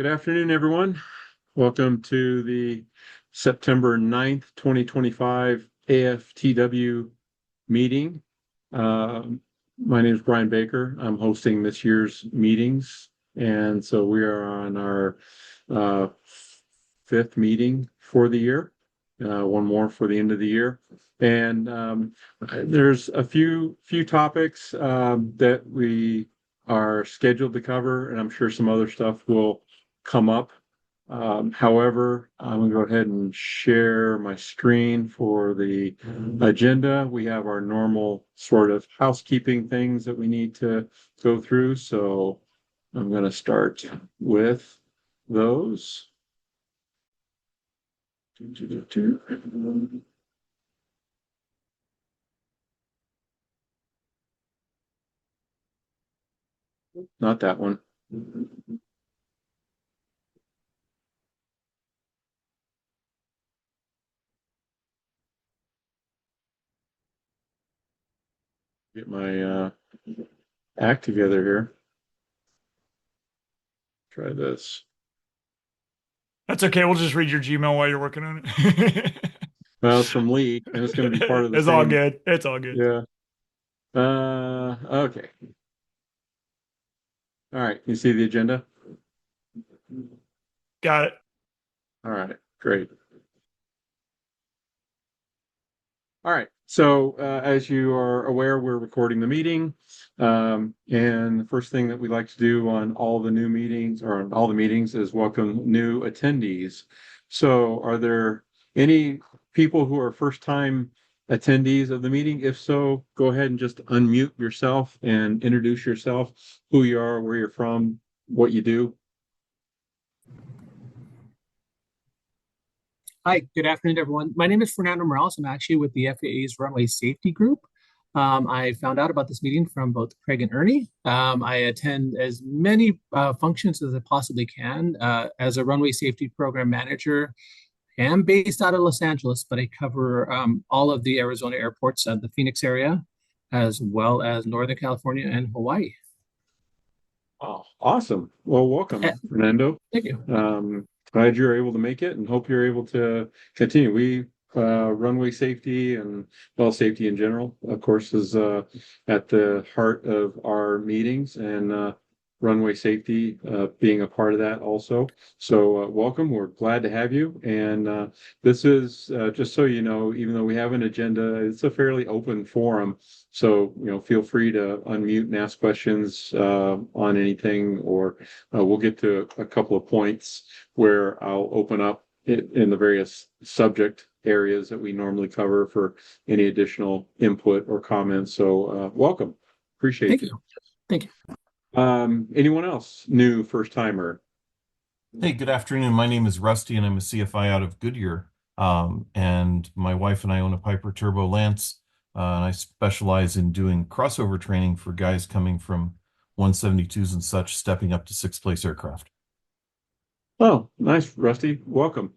Good afternoon, everyone. Welcome to the September 9th, 2025 AFTW meeting. My name is Brian Baker. I'm hosting this year's meetings. And so we are on our fifth meeting for the year, one more for the end of the year. And there's a few topics that we are scheduled to cover, and I'm sure some other stuff will come up. However, I'm going to go ahead and share my screen for the agenda. We have our normal sort of housekeeping things that we need to go through. So I'm going to start with those. Not that one. Get my act together here. Try this. That's okay. We'll just read your Gmail while you're working on it. Well, it's from Lee, and it's going to be part of the It's all same. good. It's all good. Yeah. Okay. All right. You see the agenda? Got it. All right. Great. All right. So, as you are aware, we're recording the meeting. And the first thing that we like to do on all the new meetings or on all the meetings is welcome new attendees. So, are there any people who are first time attendees of the meeting? If so, go ahead and just unmute yourself and introduce yourself, who you are, where you're from, what you do. Hi, good afternoon, everyone. My name is Fernando Morales. I'm actually with the FAA's Runway Safety Group. I found out about this meeting from both Craig and Ernie. I attend as many functions as I possibly can. As a runway safety program manager, I am based out of Los Angeles, but I cover all of the Arizona airports, the Phoenix area, as well as Northern California and Hawaii. Oh, awesome. Well, welcome, Fernando. Thank you. Glad you're able to make it and hope you're able to continue. We runway safety and well safety in general, of course, is at the heart of our meetings, and runway safety being a part of that also. So welcome. We're glad to have you. And this is just so you know, even though we have an agenda, it's a fairly open forum. So, feel free to unmute and ask questions on anything, or we'll get to a couple of points where I'll open up in the various subject areas that we normally cover for any additional input or comments. So welcome. Appreciate Thank you. you. Thank you. Anyone else new first timer? Hey, good afternoon. My name is Rusty, and I'm a CFI out of Goodyear. And my wife and I own a Piper Turbo Lance. And I specialize in doing crossover training for guys coming from 172s and such, stepping up to sixth-place aircraft. Oh, nice, Rusty. Welcome.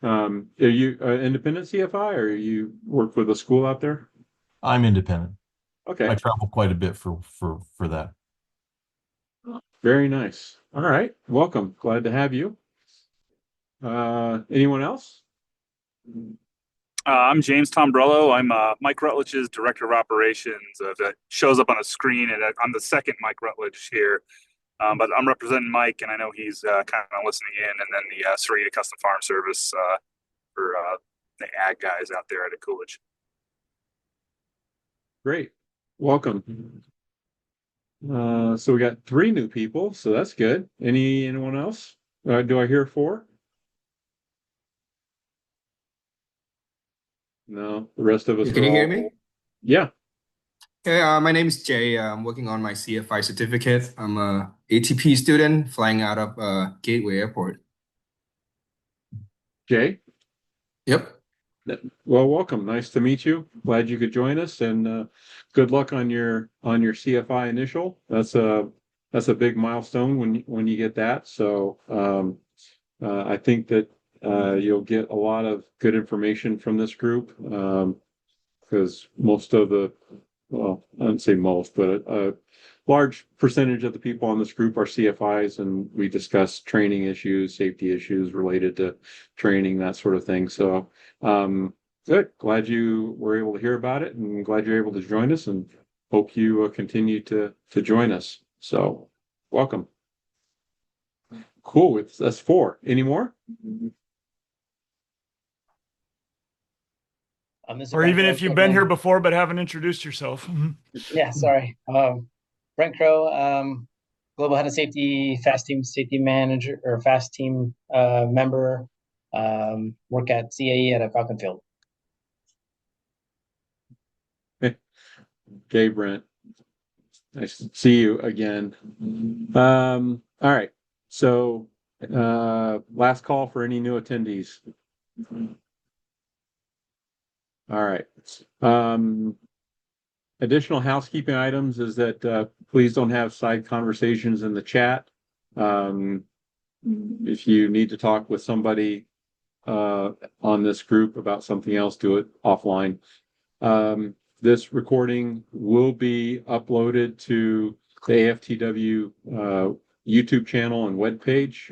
Are you an independent CFI, or you work with a school out there? I'm independent. Okay. I travel quite a bit for that. Very nice. All right. Welcome. Glad to have you. Anyone else? I'm James Tombrello. I'm Mike Rutledge's Director of Operations. That shows up on a screen, and I'm the second Mike Rutledge here. But I'm representing Mike, and I know he's kind of listening in, and then the Serena Custom Farm Service for the ag guys out there at Coolidge. Great. Welcome. So we got 3 new people, so that's good. Anyone else? Do I hear 4? No, the rest of us Can are you hear all... me? Yeah. Okay, my name is Jay. I'm working on my CFI certificate. I'm a ATP student flying out of Gateway Airport. Jay? Yep. Well, welcome. Nice to meet you. Glad you could join us, and good luck on your CFI initial. That's a big milestone when you get that. So I think that you'll get a lot of good information from this group, because most of the, well, I wouldn't say most, but a large percentage of the people on this group are CFIs, and we discuss training issues, safety issues related to training, that sort of thing. So, good. Glad you were able to hear about it, and glad you're able to join us, and hope you continue to join us. So, welcome. Cool. That's 4. Any more? Or even if you've been here before but haven't introduced yourself. Yeah, sorry. Brent Crow, Global Head of Safety, Fast Team Safety Manager or Fast Team member. Work at CAE at a Falcon Field. Okay, Brent. Nice to see you again. All right. So, last call for any new attendees. All right. Additional housekeeping items is that please don't have side conversations in the chat. If you need to talk with somebody on this group about something else, do it offline. This recording will be uploaded to the AFTW YouTube channel and webpage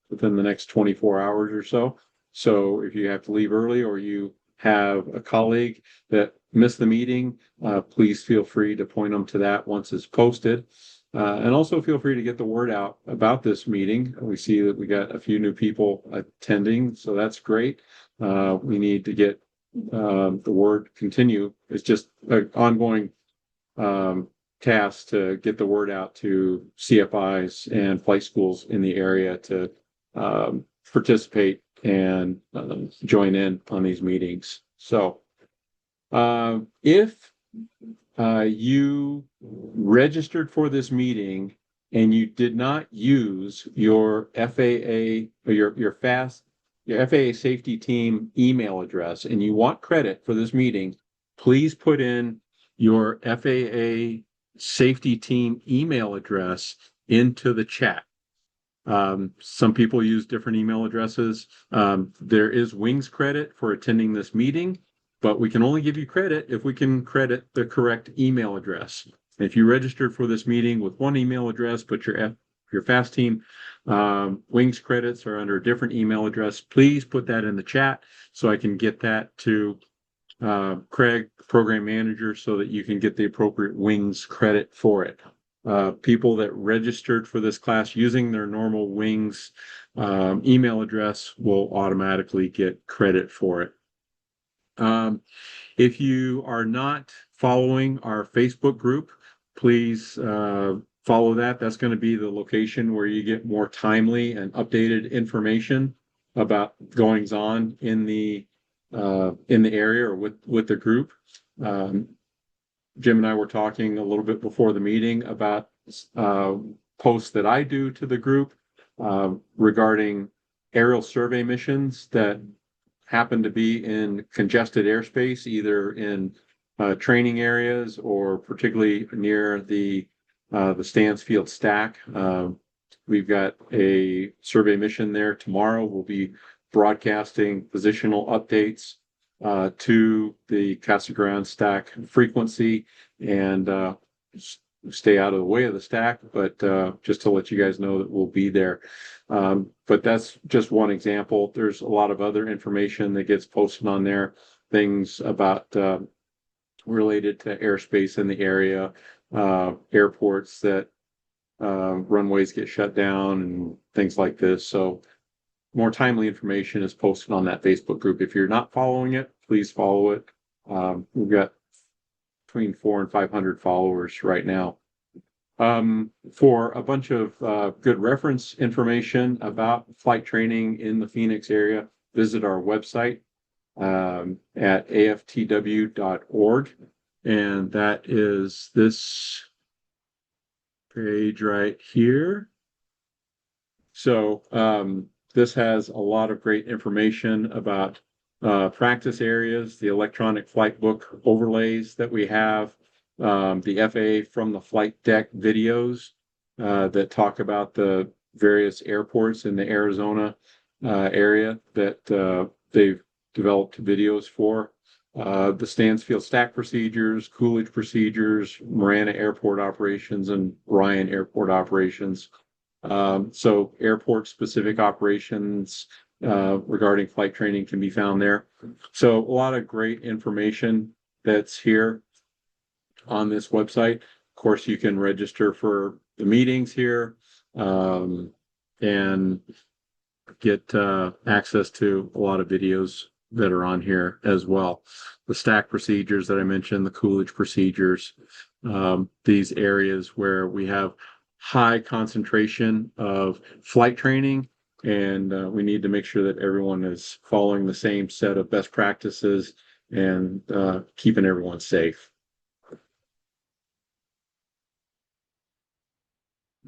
within the next 24 hours or so. So if you have to leave early or you have a colleague that missed the meeting, please feel free to point them to that once it's posted. And also feel free to get the word out about this meeting. We see that we got a few new people attending, so that's great. We need to get the word continue. It's just an ongoing task to get the word out to CFIs and flight schools in the area to participate and join in on these meetings. So if you registered for this meeting and you did not use your FAA or your FAA safety team email address and you want credit for this meeting, please put in your FAA safety team email address into the chat. Some people use different email addresses. There is wings credit for attending this meeting, but we can only give you credit if we can credit the correct email address. If you registered for this meeting with one email address, but your FAST team wings credits are under a different email address, please put that in the chat so I can get that to Craig, program manager, so that you can get the appropriate wings credit for it. People that registered for this class using their normal wings email address will automatically get credit for it. If you are not following our Facebook group, please follow that. That's going to be the location where you get more timely and updated information about goings on in the area or with the group. Jim and I were talking a little bit before the meeting about posts that I do to the group regarding aerial survey missions that happen to be in congested airspace, either in training areas or particularly near the Stansfield stack. We've got a survey mission there tomorrow. We'll be broadcasting positional updates to the Casa Grande stack frequency and stay out of the way of the stack, but just to let you guys know that we'll be there. But that's just one example. There's a lot of other information that gets posted on there, things about related to airspace in the area, airports that runways get shut down and things like this. So more timely information is posted on that Facebook group. If you're not following it, please follow it. We've got between 400 and 500 followers right now. For a bunch of good reference information about flight training in the Phoenix area, visit our website at aftw.org. And that is this page right here. So this has a lot of great information about practice areas, the electronic flight book overlays that we have, the FAA from the flight deck videos that talk about the various airports in the Arizona area that they've developed videos for. the Stansfield stack procedures, Coolidge procedures, Marana airport operations, and Ryan airport operations. So airport specific operations regarding flight training can be found there. So a lot of great information that's here on this website. Of course, you can register for the meetings here and get access to a lot of videos that are on here as well. The stack procedures that I mentioned, the Coolidge procedures, these areas where we have high concentration of flight training, and we need to make sure that everyone is following the same set of best practices and keeping everyone safe.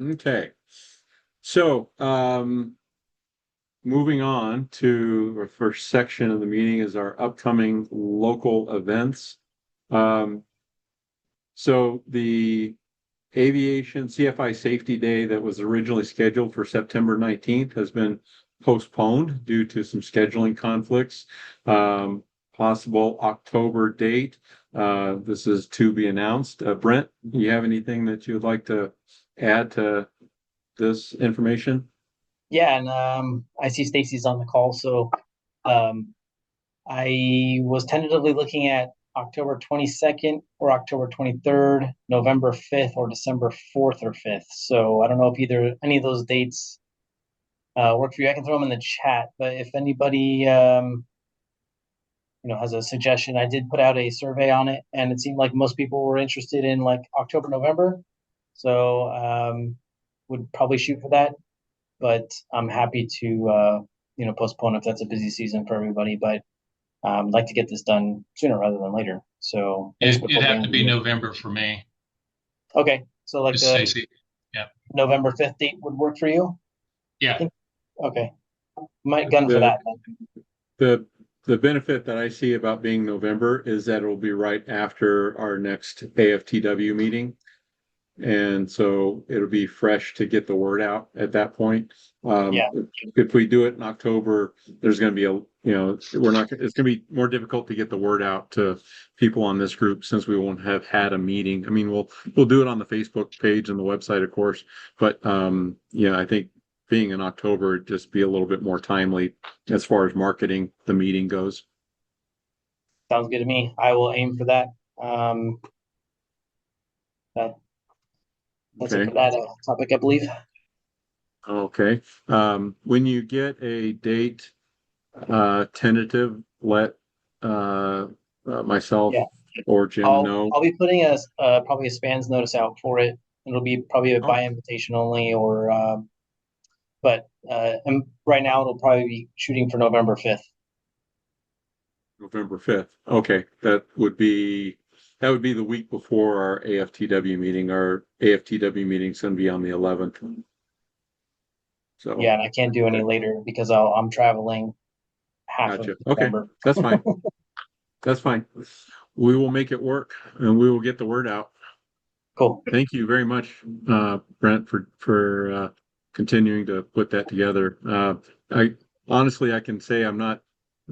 Okay, so moving on to our first section of the meeting is our upcoming local events. So the Aviation CFI Safety Day that was originally scheduled for September 19th has been postponed due to some scheduling conflicts. Possible October date. This is to be announced. Brent, you have anything that you would like to add to this information? Yeah, and I see Stacy's on the call, so I was tentatively looking at October 22nd or October 23rd, November 5th, or December 4th or 5th. So I don't know if either any of those dates work for you. I can throw them in the chat, but if anybody has a suggestion, I did put out a survey on it, and it seemed like most people were interested in like October, November. So would probably shoot for that, but I'm happy to postpone if that's a busy season for everybody. But I'd like to get this done sooner rather than later. So It'd have to be November for me. Okay, so like Miss the Stacy. Yeah. November 5th date would work for you? Yeah. Okay, might gun for that then. The benefit that I see about being November is that it will be right after our next AFTW meeting. And so it'll be fresh to get the word out at that point. Yeah. If we do it in October, there's going to be it's going to be more difficult to get the word out to people on this group since we won't have had a meeting. I mean, we'll do it on the Facebook page and the website, of course, but I think being in October, it'd just be a little bit more timely as far as marketing the meeting goes. Sounds good to me. I will aim for that. That's it for that topic, I believe. Okay. When you get a date tentative, let myself or Jim know. I'll be putting probably a spans notice out for it. It'll be probably by invitation only, but right now it'll probably be shooting for November 5th. November 5th. Okay, that would be the week before our AFTW meeting. Our AFTW meeting is going to be on the 11th. So yeah, and I can't do any later because I'm traveling half of November. Okay, that's fine. That's fine. We will make it work, and we will get the word out. Cool. Thank you very much, Brent, for continuing to put that together. I can say I'm not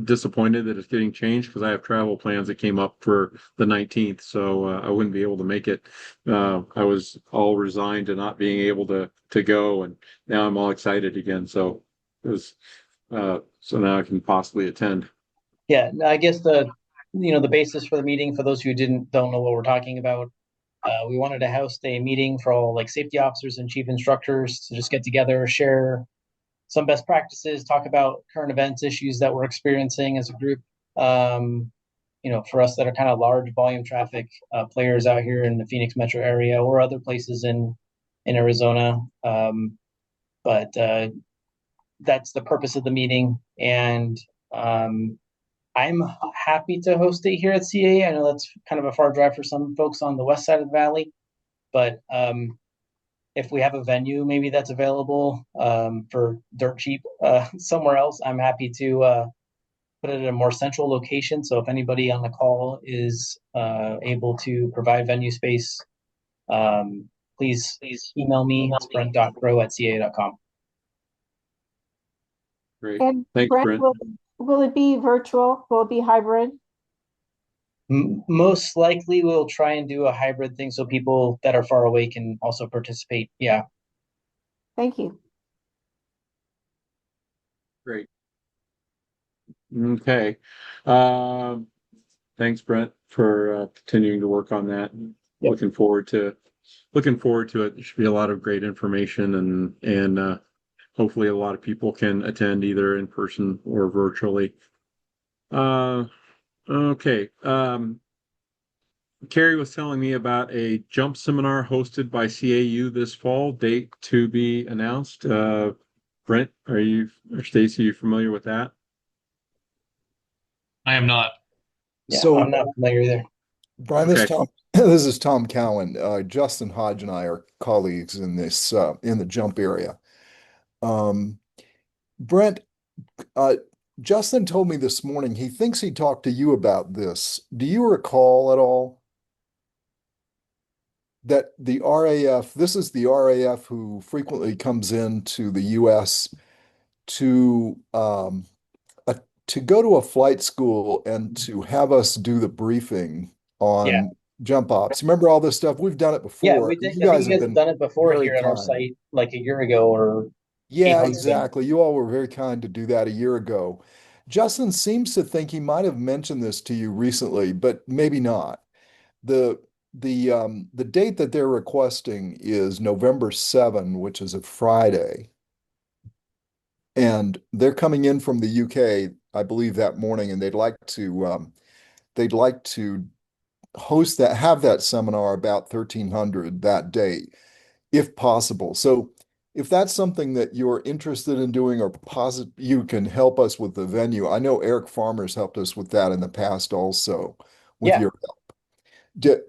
disappointed that it's getting changed because I have travel plans that came up for the 19th, so I wouldn't be able to make it. I was all resigned to not being able to go, and now I'm all excited again. So so now I can possibly attend. Yeah, I guess the basis for the meeting, for those who don't know what we're talking about, we wanted to host a meeting for all like safety officers and chief instructors to just get together, share some best practices, talk about current events, issues that we're experiencing as a group. For us that are kind of large volume traffic players out here in the Phoenix metro area or other places in Arizona. But that's the purpose of the meeting. And I'm happy to host it here at CA. I know that's kind of a far drive for some folks on the west side of the valley, but if we have a venue maybe that's available for dirt cheap somewhere else, I'm happy to put it at a more central location. So if anybody on the call is able to provide venue space, please email me. It's brent.crow@ca.com. Great. And Thanks, Brent. will it be virtual? Will it be hybrid? Most likely we'll try and do a hybrid thing so people that are far away can also participate. Yeah. Thank you. Great. Okay. Um, Thanks, Brent, for continuing to work on that. Yep. Looking forward to it. There should be a lot of great information and hopefully a lot of people can attend either in person or virtually. Okay. Carrie was telling me about a jump seminar hosted by CAU this fall, date to be announced. Brent, or Stacy, are you familiar with that? I am not. Yeah, So, I'm not familiar either. Brian, Okay. this is Tom Cowan. Justin Hodge and I are colleagues in this in the jump area. Um, Brent, uh, Justin told me this morning he thinks he talked to you about this. Do you recall at all that the RAF, this is the RAF who frequently comes into the US to to go to a flight school and to have us do the briefing Yeah. on jump ops. Remember all this stuff? We've done it Yeah, before. we did. You I think guys you have guys have been done it before very here at our kind. site like a year ago or 8 Yeah, months ago. exactly. You all were very kind to do that a year ago. Justin seems to think he might have mentioned this to you recently, but maybe not. The the date that they're requesting is November 7, which is a Friday. And they're coming in from the UK, I believe, that morning, and they'd like to host that, have that seminar about 1300 that day, if possible. So if that's something that you're interested in doing or you can help us with the venue. I know Eric Farmer's helped us with that in the past also with Yeah. your help.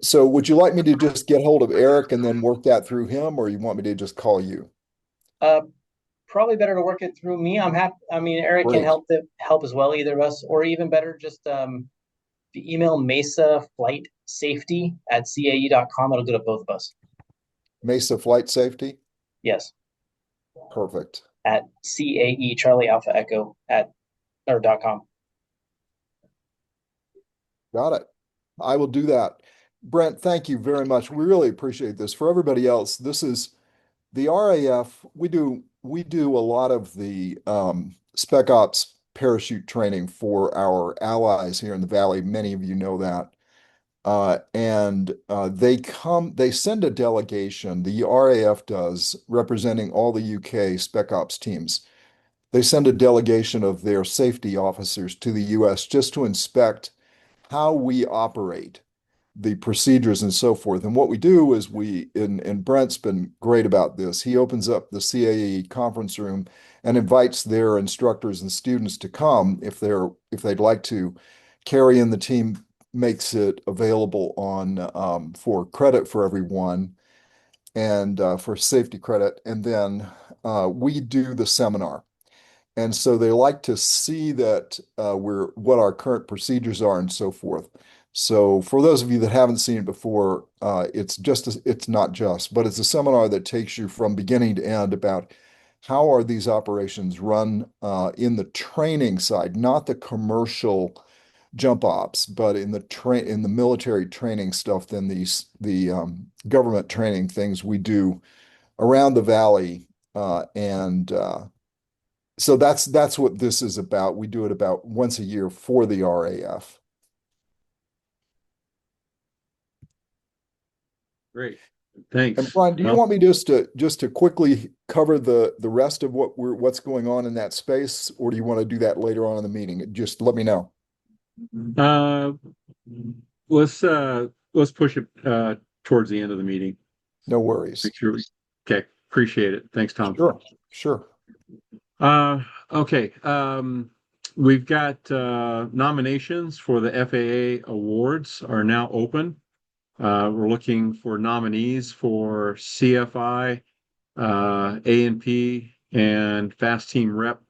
So would you like me to just get hold of Eric and then work that through him, or you want me to just call you? Probably better to work it through me. I'm happy. I mean, Eric can Great. help as well, either of us, or even better, just the email Mesa Flight Safety at CAE.com. It'll go to both of us. Mesa Flight Safety? Yes. Perfect. At CAE Charlie Alpha Echo .com. Got it. I will do that. Brent, thank you very much. We really appreciate this. For everybody else, this is the RAF. We do a lot of the Spec Ops parachute training for our allies here in the Valley. Many of you know that. They send a delegation, the RAF does, representing all the UK Spec Ops teams. They send a delegation of their safety officers to the US just to inspect how we operate, the procedures and so forth. And what we do is and Brent's been great about this. He opens up the CAE conference room and invites their instructors and students to come if they'd like to. Carrie and the team makes it available on for credit for everyone and for safety credit. And then we do the seminar. And so they like to see that what our current procedures are and so forth. So for those of you that haven't seen it before, it's not just, but it's a seminar that takes you from beginning to end about how are these operations run in the training side, not the commercial jump ops, but in the military training stuff, then the government training things we do around the valley and so that's what this is about. We do it about once a year for the RAF. Great. Thanks. And Brian, do you want me just to quickly cover the rest of what's going on in that space, or do you want to do that later on in the meeting? Just let me know. Uh, let's push it towards the end of the meeting. No worries. Make sure okay. Appreciate it. Thanks, Tom. Sure. Okay. We've got nominations for the FAA awards are now open. We're looking for nominees for CFI, A&P, and Fast Team Rep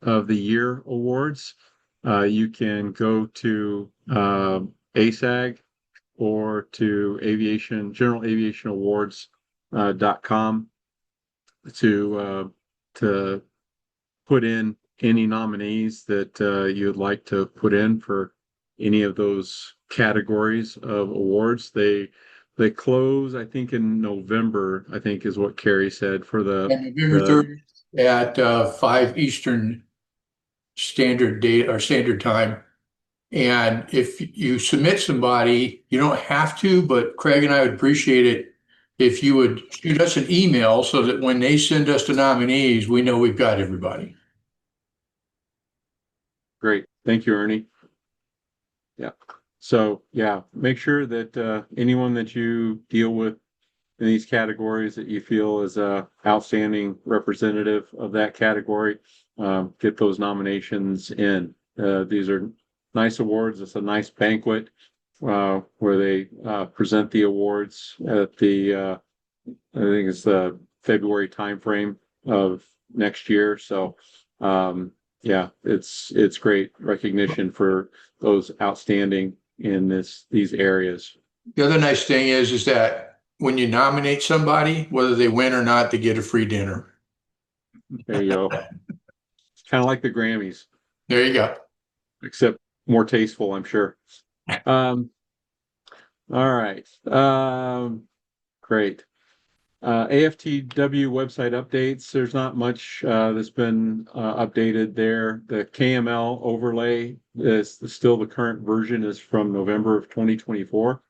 of the Year awards. You can go to ASAG or to General Aviation Awards.com to put in any nominees that you'd like to put in for any of those categories of awards. They close, I think, in November, I think is what Carrie said for And November 30th at 5 Eastern Standard Date or Standard Time. And if you submit somebody, you don't have to, but Craig and I would appreciate it if you would shoot us an email so that when they send us the nominees, we know we've got everybody. Great. Thank you, Ernie. Yeah. So yeah, make sure that anyone that you deal with in these categories that you feel is a outstanding representative of that category, get those nominations in. These are nice awards. It's a nice banquet where they present the awards at the I think it's the February timeframe of next year. So yeah, it's great recognition for those outstanding in these areas. The other nice thing is that when you nominate somebody, whether they win or not, they get a free dinner. There you go. It's kind of like the Grammys. There you go. Except more tasteful, I'm sure. All right. Great. AFTW website updates. There's not much that's been updated there. The KML overlay is still the current version is from November of 2024.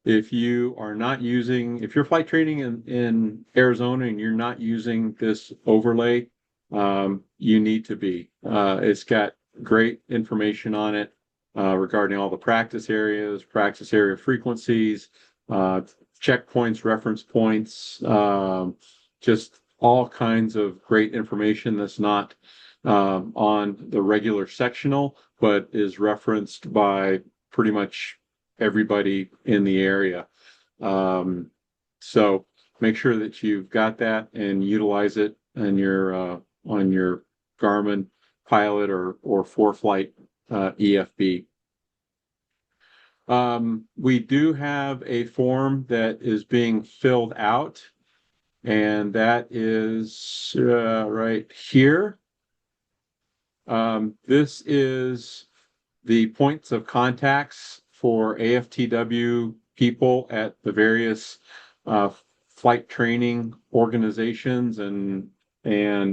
If you are not using, if you're flight training in Arizona and you're not using this overlay, you need to be. It's got great information on it regarding all the practice areas, practice area frequencies, checkpoints, reference points, just all kinds of great information that's not on the regular sectional, but is referenced by pretty much everybody in the area. So make sure that you've got that and utilize it in on your Garmin Pilot or ForeFlight EFB. We do have a form that is being filled out, and that is right here. This is the points of contacts for AFTW people at the various flight training organizations and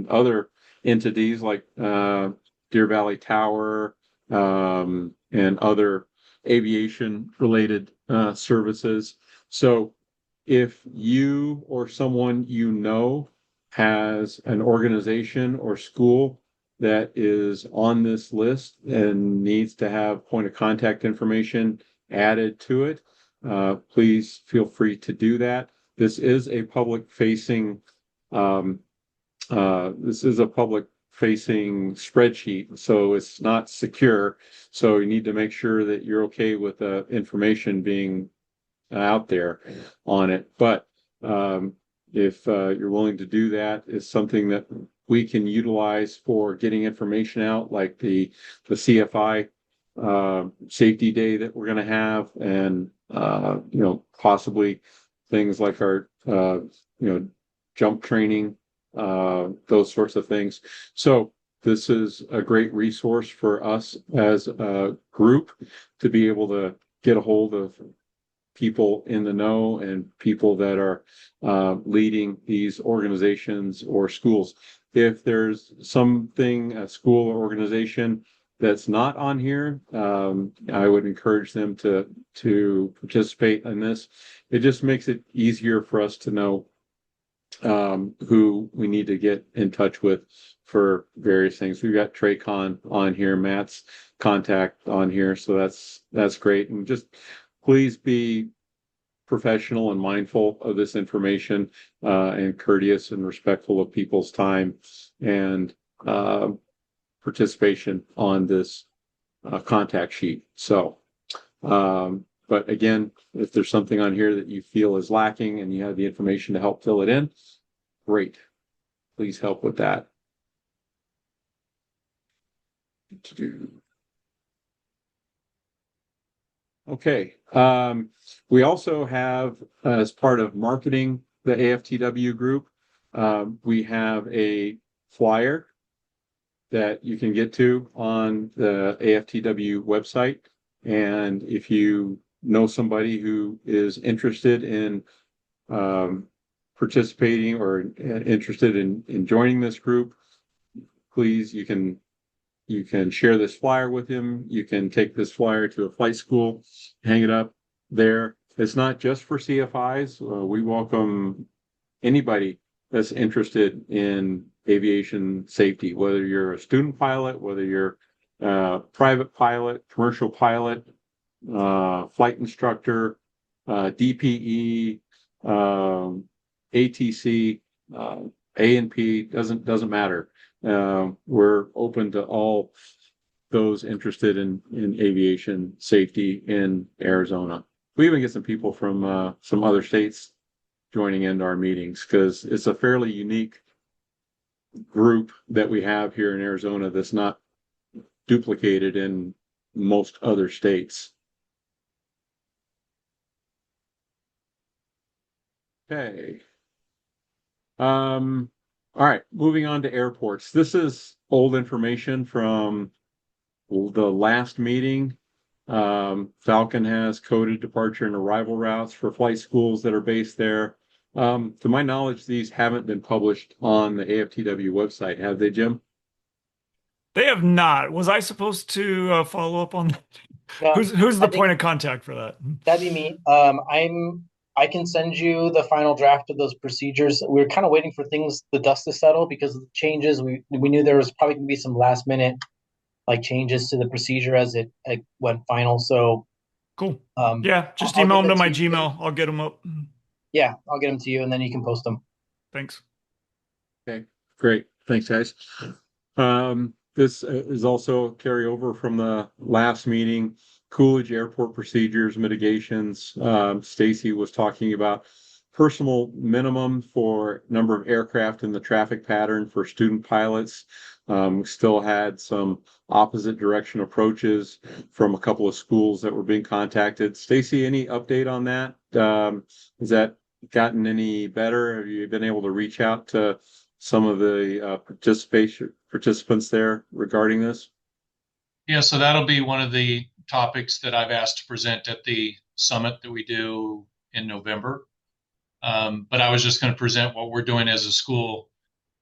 other entities like Deer Valley Tower and other aviation related services. So if you or someone you know has an organization or school that is on this list and needs to have point of contact information added to it, please feel free to do that. This is a public facing spreadsheet, so it's not secure. So you need to make sure that you're okay with the information being out there on it. But if you're willing to do that, it's something that we can utilize for getting information out, like the CFI safety day that we're going to have, and possibly things like our jump training, those sorts of things. So this is a great resource for us as a group to be able to get a hold of people in the know and people that are leading these organizations or schools. If there's something, a school or organization that's not on here, I would encourage them to participate in this. It just makes it easier for us to know who we need to get in touch with for various things. We've got TRACON on here, Matt's contact on here, so that's great. And just please be professional and mindful of this information, and courteous and respectful of people's time and participation on this contact sheet. So, but again, if there's something on here that you feel is lacking and you have the information to help fill it in, great. Please help with that. Okay. We also have, as part of marketing the AFTW group, we have a flyer that you can get to on the AFTW website. And if you know somebody who is interested in participating or interested in joining this group, please, you can share this flyer with him. You can take this flyer to a flight school, hang it up there. It's not just for CFIs. We welcome anybody that's interested in aviation safety, whether you're a student pilot, whether you're a private pilot, commercial pilot, flight instructor, DPE, ATC, A&P, doesn't matter. We're open to all those interested in aviation safety in Arizona. We even get some people from some other states joining into our meetings because it's a fairly unique group that we have here in Arizona that's not duplicated in most other states. Okay. All right, moving on to airports. This is old information from the last meeting. Falcon has coded departure and arrival routes for flight schools that are based there. To my knowledge, these haven't been published on the AFTW website, have they, Jim? They have not. Was I supposed to follow up on that? No, Who's the I think point of contact for that? that'd be me. I can send you the final draft of those procedures. We're kind of waiting for the dust to settle because of the changes. We knew there was probably gonna be some last minute like changes to the procedure as it went final. So Cool. um, Yeah, just I'll email get them to that my to you. Gmail. I'll get them up. Yeah, I'll get them to you and then you can post them. Thanks. Okay, great. Thanks, guys. This is also carryover from the last meeting. Coolidge Airport procedures, mitigations. Stacy was talking about personal minimum for number of aircraft in the traffic pattern for student pilots. Still had some opposite direction approaches from a couple of schools that were being contacted. Stacy, any update on that? Has that gotten any better? Have you been able to reach out to some of the participants there regarding this? Yeah, so that'll be one of the topics that I've asked to present at the summit that we do in November. But I was just going to present what we're doing as a school.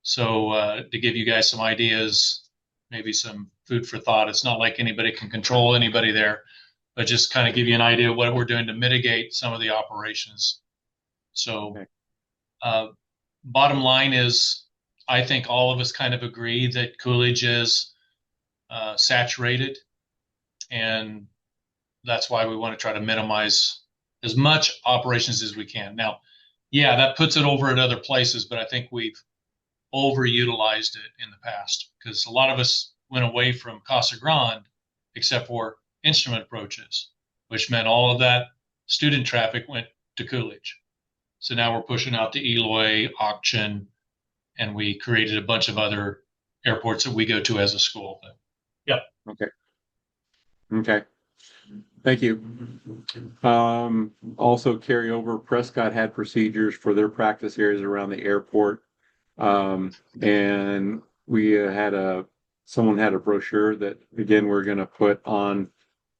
So to give you guys some ideas, maybe some food for thought. It's not like anybody can control anybody there, but just kind of give you an idea of what we're doing to mitigate some of the operations. So bottom line is, I think all of us kind of agree that Coolidge is saturated, and that's why we want to try to minimize as much operations as we can. Now, yeah, that puts it over at other places, but I think we've overutilized it in the past because a lot of us went away from Casa Grande except for instrument approaches, which meant all of that student traffic went to Coolidge. So now we're pushing out to Eloy, Auction, and we created a bunch of other airports that we go to as a school. But, yep. Okay. Thank you. Also carry over, Prescott had procedures for their practice areas around the airport. And we had someone had a brochure that, again, we're going to put on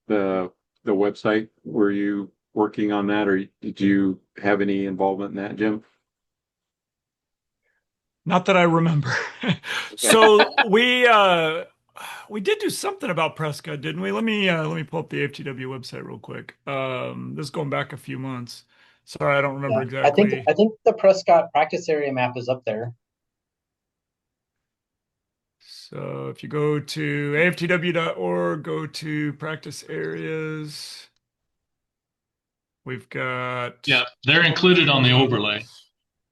the website. Were you working on that, or did you have any involvement in that, Jim? Not that I remember. So we did do something about Prescott, didn't we? Let me pull up the AFTW website real quick. This is going back a few months. Sorry, I don't remember exactly. I think the Prescott practice area map is up there. So if you go to aftw.org, go to practice areas. We've got. Yeah, they're included on the overlay.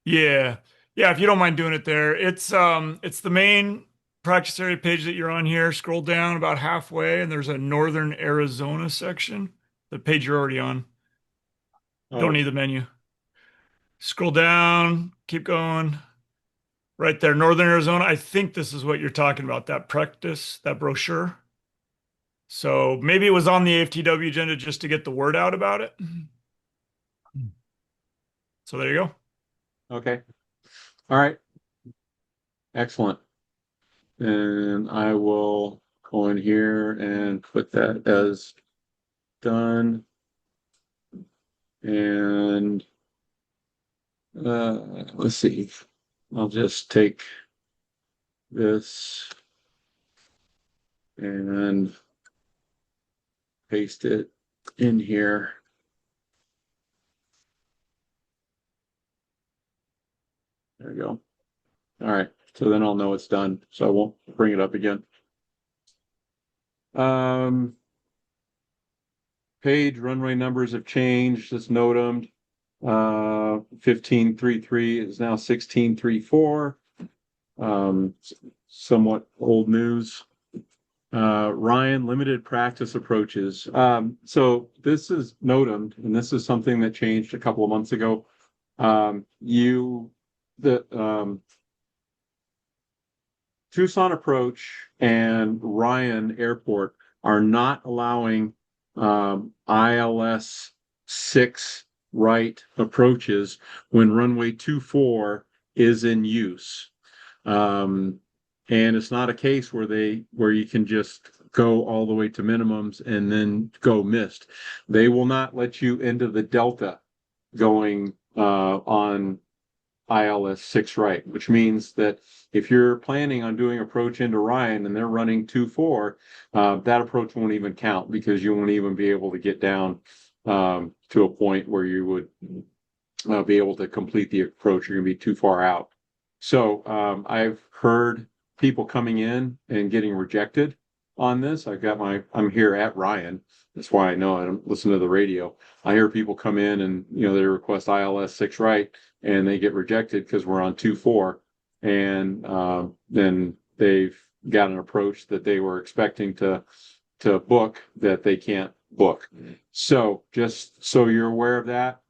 Yeah. Yeah, if you don't mind doing it there. It's the main practice area page that you're on here. Scroll down about halfway and there's a Northern Arizona section. The page you're already on. Don't need the menu. Scroll down, keep going. Right there, Northern Arizona. I think this is what you're talking about, that practice, that brochure. So maybe it was on the AFTW agenda just to get the word out about it. So there you go. Okay. All right. Excellent. And I will go in here and put that as done. And let's see. I'll just take this and paste it in here. There we go. All right. So then I'll know it's done. So I won't bring it up again. Page runway numbers have changed. Just note them. 1533 is now 1634. Somewhat old news. Ryan, limited practice approaches. So this is NOTAM, and this is something that changed a couple of months ago. Tucson Approach and Ryan Airport are not allowing ILS 6 right approaches when runway 24 is in use. And it's not a case where you can just go all the way to minimums and then go missed. They will not let you into the Delta going on ILS 6 right, which means that if you're planning on doing approach into Ryan and they're running 2-4, that approach won't even count because you won't even be able to get down to a point where you would be able to complete the approach. You're going to be too far out. So I've heard people coming in and getting rejected on this. I'm here at Ryan. That's why I know I don't listen to the radio. I hear people come in and they request ILS 6 right and they get rejected because we're on 2-4, and then they've got an approach that they were expecting to book that they can't book. So just so you're aware of that,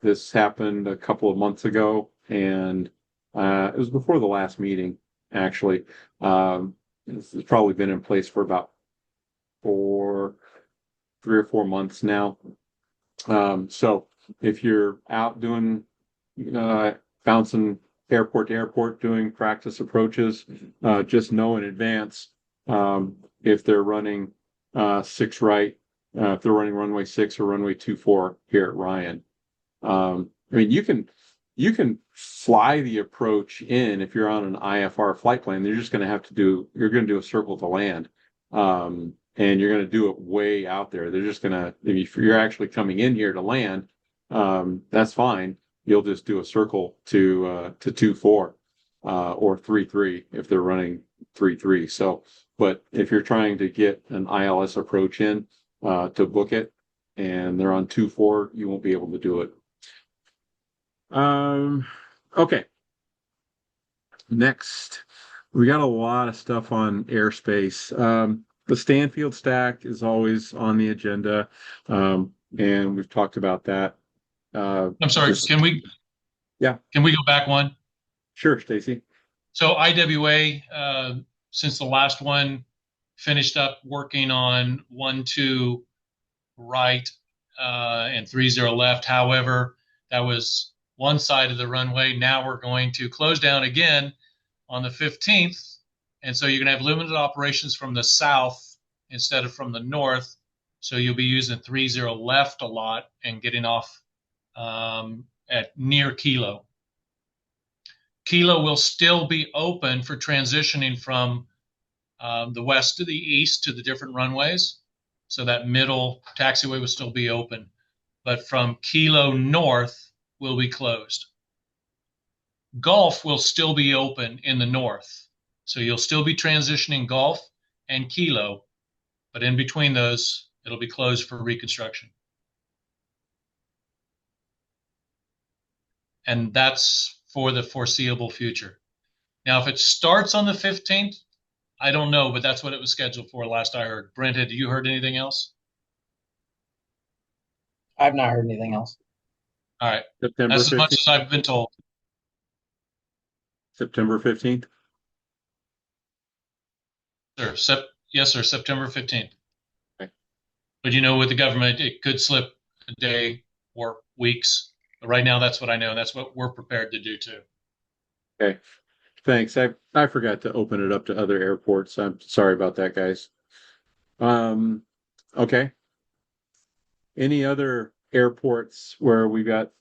this happened a couple of months ago, and it was before the last meeting, actually. It's probably been in place for about 3 or 4 months now. So if you're out doing bouncing airport to airport doing practice approaches, just know in advance if they're running 6 right, if they're running runway 6 or runway 24 here at Ryan. I mean, you can fly the approach in if you're on an IFR flight plan. You're going to do a circle to land. And you're going to do it way out there. They're just going to, if you're actually coming in here to land, that's fine. You'll just do a circle to 2-4 or 3-3 if they're running 3-3. So, but if you're trying to get an ILS approach in to book it and they're on 2-4, you won't be able to do it. Okay. Next, we got a lot of stuff on airspace. The Stanfield stack is always on the agenda, and we've talked about that. I'm sorry, can we go back one? Sure, Stacy. So IWA, since the last one, finished up working on 1-2 right and 3-0 left. However, that was one side of the runway. Now we're going to close down again on the 15th. And so you're going to have limited operations from the south instead of from the north. So you'll be using 3-0 left a lot and getting off at near Kilo. Kilo will still be open for transitioning from the west to the east to the different runways. So that middle taxiway will still be open. But from Kilo north will be closed. Gulf will still be open in the north. So you'll still be transitioning Gulf and Kilo, but in between those, it'll be closed for reconstruction. And that's for the foreseeable future. Now, if it starts on the 15th, I don't know, but that's what it was scheduled for last I heard. Brent, had you heard anything else? I've not heard anything else. All right. September That's 15th? as much as I've been told. September 15th? Sir, yes, sir, September 15th. Okay. But with the government, it could slip a day or weeks. But right now, that's what I know. That's what we're prepared to do too. Okay. Thanks. I forgot to open it up to other airports. I'm sorry about that, guys. Okay. Any other airports where we got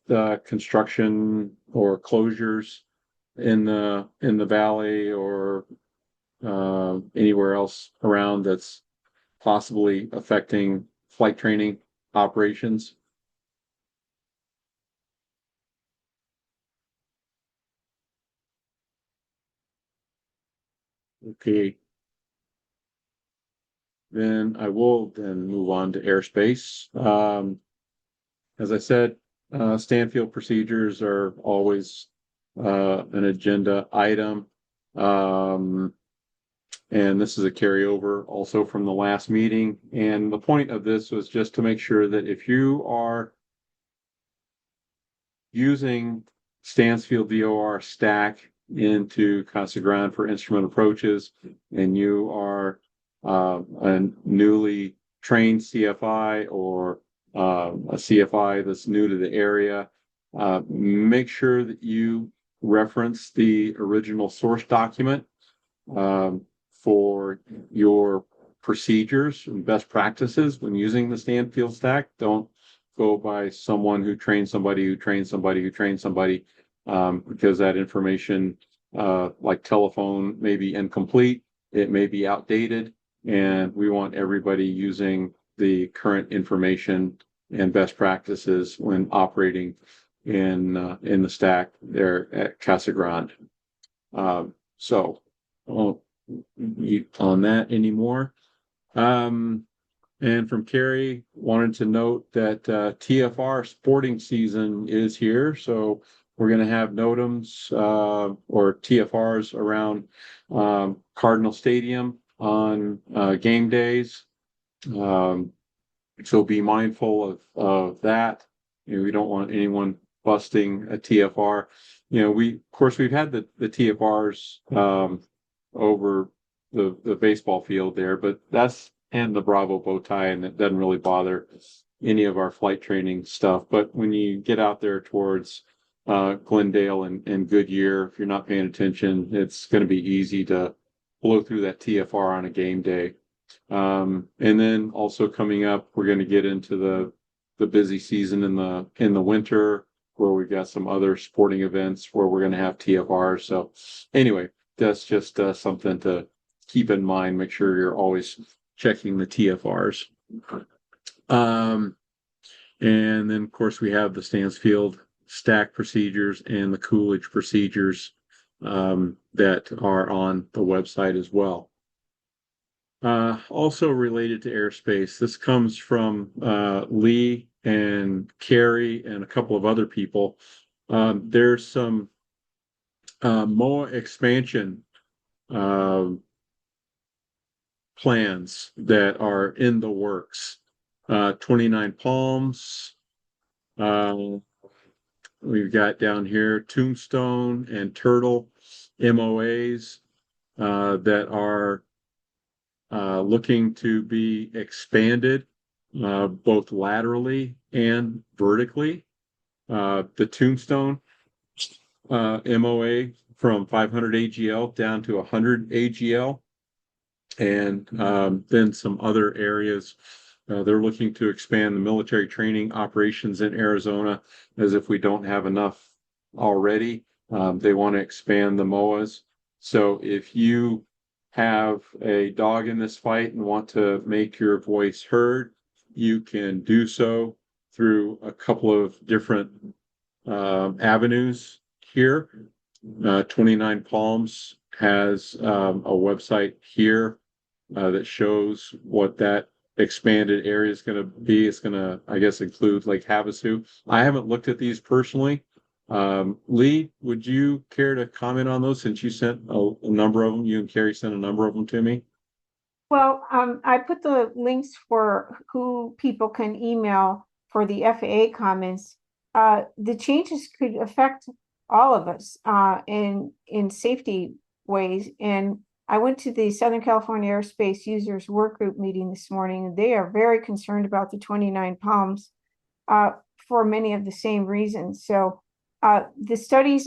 construction or closures in the valley or anywhere else around that's possibly affecting flight training operations? Okay. Then I will then move on to airspace. As I said, Stanfield procedures are always an agenda item. And this is a carryover also from the last meeting. And the point of this was just to make sure that if you are using Stansfield VOR stack into Casa Grande for instrument approaches, and you are a newly trained CFI or a CFI that's new to the area, make sure that you reference the original source document for your procedures and best practices when using the Stanfield stack. Don't go by someone who trained somebody who trained somebody who trained somebody, because that information, like telephone, may be incomplete, it may be outdated, and we want everybody using the current information and best practices when operating in the stack there at Casa Grande. So I won't eat on that anymore. And from Carrie, wanted to note that TFR sporting season is here. So we're going to have NOTAMs or TFRs around Cardinal Stadium on game days. So be mindful of that. We don't want anyone busting a TFR. Of course, we've had the TFRs over the baseball field there, but that's and the Bravo bow tie, and it doesn't really bother any of our flight training stuff. But when you get out there towards Glendale and Goodyear, if you're not paying attention, it's going to be easy to blow through that TFR on a game day. And then also coming up, we're going to get into the busy season in the winter, where we've got some other sporting events where we're going to have TFRs. So anyway, that's just something to keep in mind. Make sure you're always checking the TFRs. And then of course we have the Stansfield stack procedures and the Coolidge procedures that are on the website as well. Also related to airspace, this comes from Lee and Carrie and a couple of other people. There's some MOA expansion plans that are in the works. 29 Palms. We've got down here Tombstone and Turtle MOAs that are looking to be expanded both laterally and vertically. The Tombstone MOA from 500 AGL down to 100 AGL. And then some other areas. They're looking to expand the military training operations in Arizona, as if we don't have enough already. They want to expand the MOAs. So if you have a dog in this fight and want to make your voice heard, you can do so through a couple of different avenues here. 29 Palms has a website here that shows what that expanded area is going to be. It's going to, I guess, include Lake Havasu. I haven't looked at these personally. Lee, would you care to comment on those, since you sent a number of them? You and Carrie sent a number of them to me. Well, I put the links for who people can email for the FAA comments. The changes could affect all of us in safety ways. And I went to the Southern California Airspace Users Workgroup meeting this morning, and they are very concerned about the 29 Palms for many of the same reasons. So the studies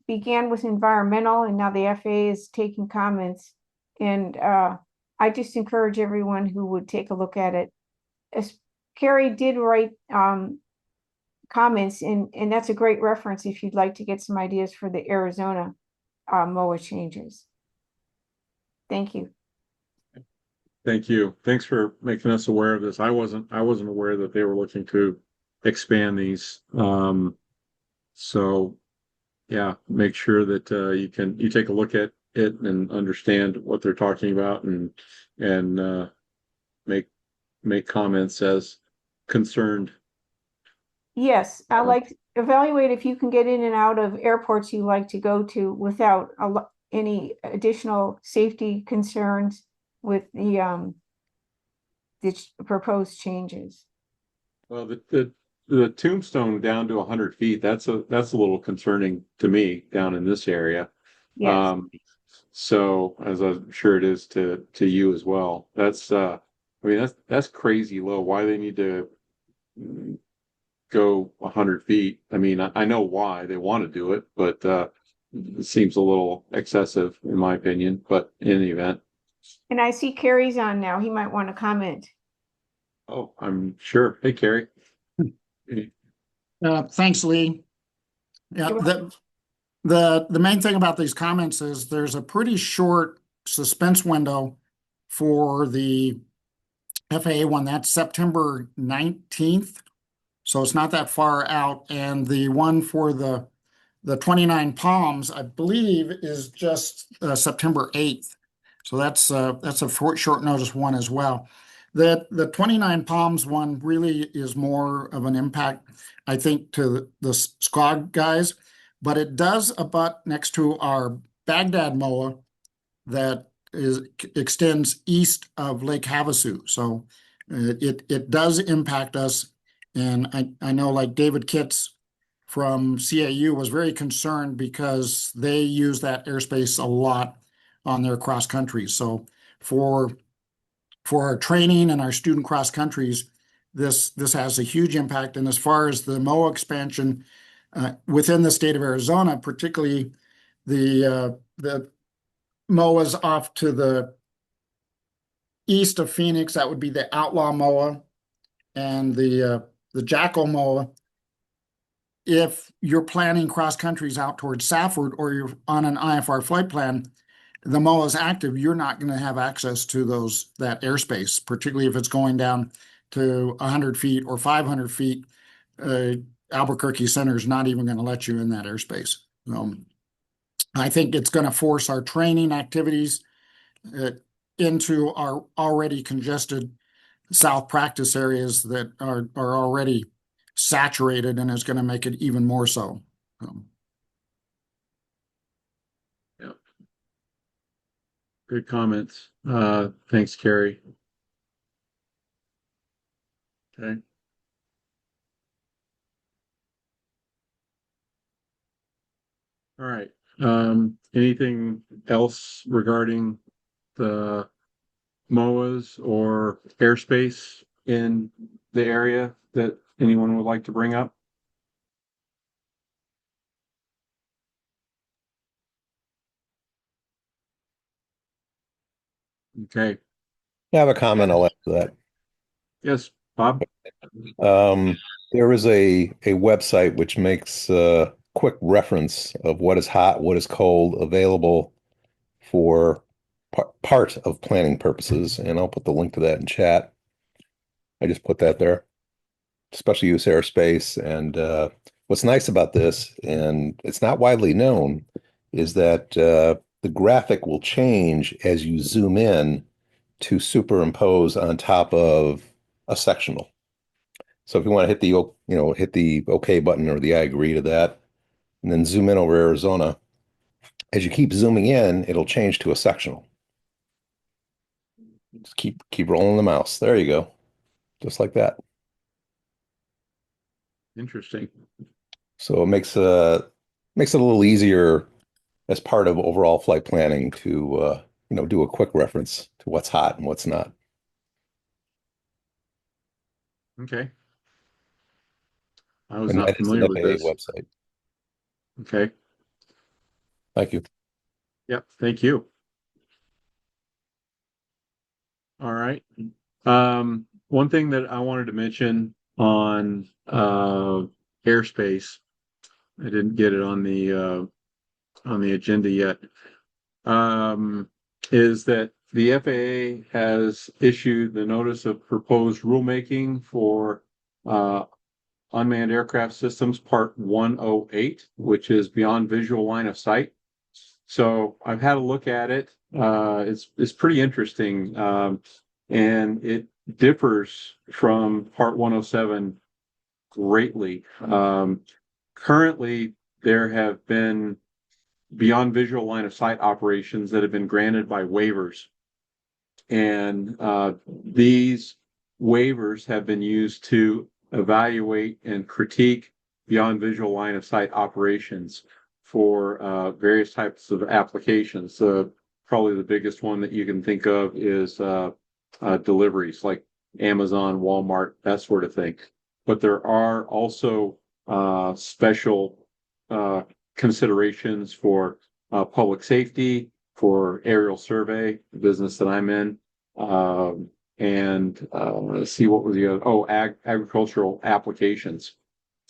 began with environmental, and now the FAA is taking comments. And I just encourage everyone who would take a look at it. As Carrie did write comments, and that's a great reference if you'd like to get some ideas for the Arizona MOA changes. Thank you. Thank you. Thanks for making us aware of this. I wasn't aware that they were looking to expand these. So yeah, make sure that you take a look at it and understand what they're talking about, and make comments as concerned. Yes, I like evaluate if you can get in and out of airports you like to go to without any additional safety concerns with the proposed changes. Well, the tombstone down to 100 feet, that's a little concerning to me down in this area. Yes. So as I'm sure it is to you as well. That's I mean that's crazy low. Why they need to go 100 feet? I mean, I know why they want to do it, but it seems a little excessive in my opinion. But in any event. And I see Carrie's on now. He might want to comment. Oh, I'm sure. Hey, Carrie. Thanks, Lee. Yeah, the main thing about these comments is there's a pretty short suspense window for the FAA one. That's September 19th. So it's not that far out. And the one for the 29 Palms, I believe, is just September 8th. So that's a short notice one as well. The 29 Palms one really is more of an impact, I think, to the SCOG guys, but it does abut next to our Baghdad MOA that extends east of Lake Havasu. So it does impact us. And I know, like David Kitts from CAU was very concerned because they use that airspace a lot on their cross country. So for our training and our student cross countries, this has a huge impact. And as far as the MOA expansion within the state of Arizona, particularly the MOAs off to the east of Phoenix, that would be the Outlaw MOA and the Jackal MOA. If you're planning cross countries out towards Safford or you're on an IFR flight plan, the MOA is active, you're not going to have access to that airspace, particularly if it's going down to 100 feet or 500 feet. Albuquerque Center is not even going to let you in that airspace. I think it's going to force our training activities into our already congested south practice areas that are already saturated, and is going to make it even more so. Yeah. Good comments. Thanks, Carrie. Okay. All right. Anything else regarding the MOAs or airspace in the area that anyone would like to bring up? Okay. I have a comment. I'll add to that. Yes, Bob. There is a website which makes quick reference of what is hot, what is cold, available for part of planning purposes, and I'll put the link to that in chat. I just put that there. Special use airspace, and what's nice about this, and it's not widely known, is that the graphic will change as you zoom in to superimpose on top of a sectional. So if you want to hit the OK button or the I agree to that, and then zoom in over Arizona, as you keep zooming in, it'll change to a sectional. Just keep rolling the mouse. There you go. Just like that. Interesting. So it makes it a little easier as part of overall flight planning to do a quick reference to what's hot and what's not. Okay. I was And not that is familiar an with FAA this. website. Okay. Thank you. Yep. Thank you. All right. One thing that I wanted to mention on airspace, I didn't get it on the agenda yet, is that the FAA has issued the notice of proposed rulemaking for unmanned aircraft systems part 108, which is beyond visual line of sight. So I've had a look at it. It's pretty interesting, and it differs from part 107 greatly. Currently, there have been beyond visual line of sight operations that have been granted by waivers, and these waivers have been used to evaluate and critique beyond visual line of sight operations for various types of applications. Probably the biggest one that you can think of is deliveries like Amazon, Walmart, that sort of thing. But there are also special considerations for public safety, for aerial survey, the business that I'm in, and let's see, what was the other? Oh, agricultural applications.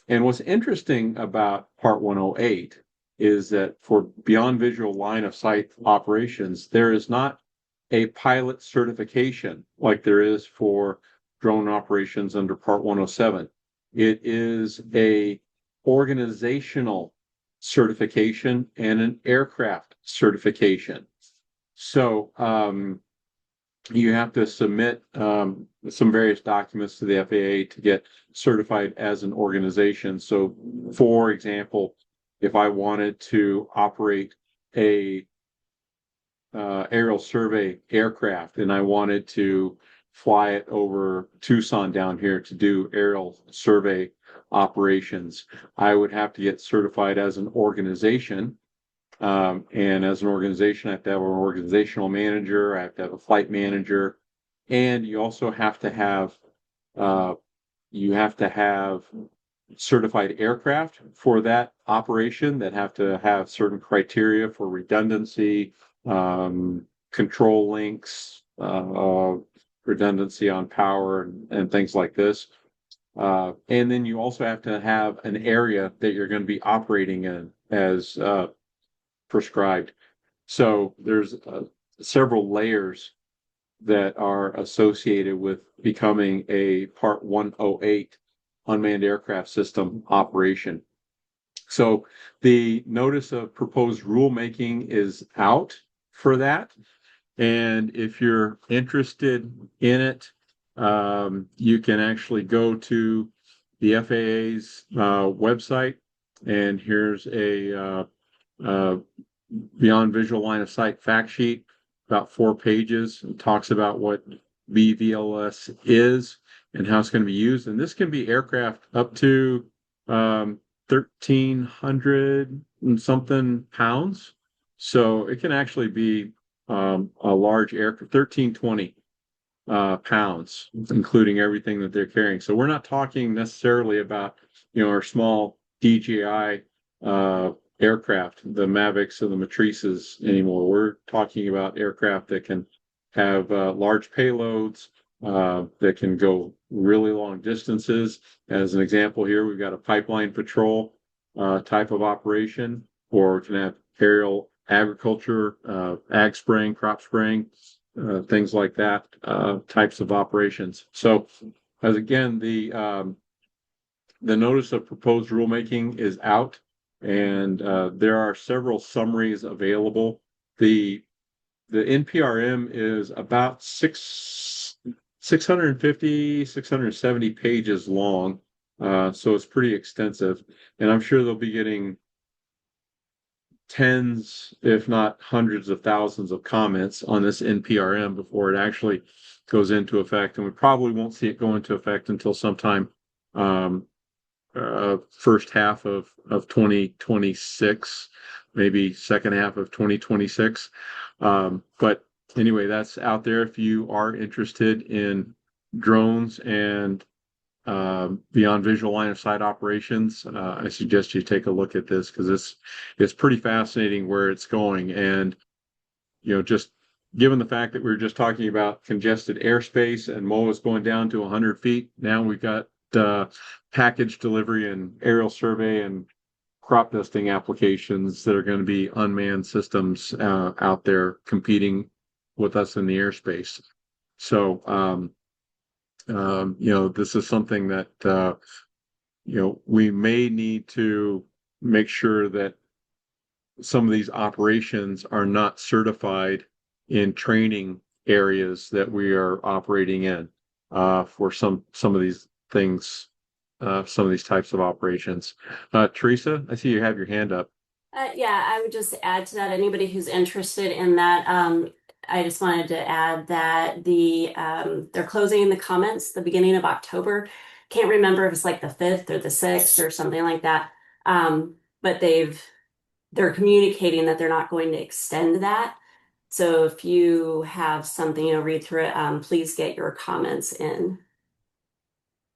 And what's interesting about Part 108 is that for beyond visual line of sight operations, there is not a pilot certification like there is for drone operations under Part 107. It is a organizational certification and an aircraft certification. So you have to submit some various documents to the FAA to get certified as an organization. So, for example, if I wanted to operate a aerial survey aircraft and I wanted to fly it over Tucson down here to do aerial survey operations, I would have to get certified as an organization. And as an organization, I have to have an organizational manager, I have to have a flight manager, and you also have to have certified aircraft for that operation that have to have certain criteria for redundancy, control links, redundancy on power, and things like this. And then you also have to have an area that you're going to be operating in as prescribed. So there's several layers that are associated with becoming a Part 108 unmanned aircraft system operation. So the notice of proposed rulemaking is out for that. And if you're interested in it, you can actually go to the FAA's website, and here's a beyond visual line of sight fact sheet, about 4 pages, and talks about what BVLS is and how it's going to be used. And this can be aircraft up to 1,300 and something pounds. So it can actually be a large aircraft, 1,320 pounds, including everything that they're carrying. So we're not talking necessarily about, our small DJI aircraft, the Mavics and the Matrices anymore. We're talking about aircraft that can have large payloads, that can go really long distances. As an example here, we've got a pipeline patrol type of operation, or we can have aerial agriculture, ag spraying, crop spraying, things like that, types of operations. So, as again, the notice of proposed rulemaking is out, and there are several summaries available. The NPRM is about 650, 670 pages long, so it's pretty extensive, and I'm sure they'll be getting tens, if not hundreds of thousands of comments on this NPRM before it actually goes into effect, and we probably won't see it go into effect until sometime first half of 2026, maybe second half of 2026. But anyway, that's out there. If you are interested in drones and beyond visual line of sight operations, I suggest you take a look at this, because it's pretty fascinating where it's going. And just given the fact that we were just talking about congested airspace and MOAA's going down to 100 feet, now we've got package delivery and aerial survey and crop dusting applications that are going to be unmanned systems out there competing with us in the airspace. So, this is something that, we may need to make sure that some of these operations are not certified in training areas that we are operating in for some of these things, some of these types of operations. Teresa, I see you have your hand up. Yeah, I would just add to that, anybody who's interested in that, I just wanted to add that they're closing the comments the beginning of October. Can't remember if it's like the 5th or the 6th or something like that. But they're communicating that they're not going to extend that. So if you have something, read through it, please get your comments in.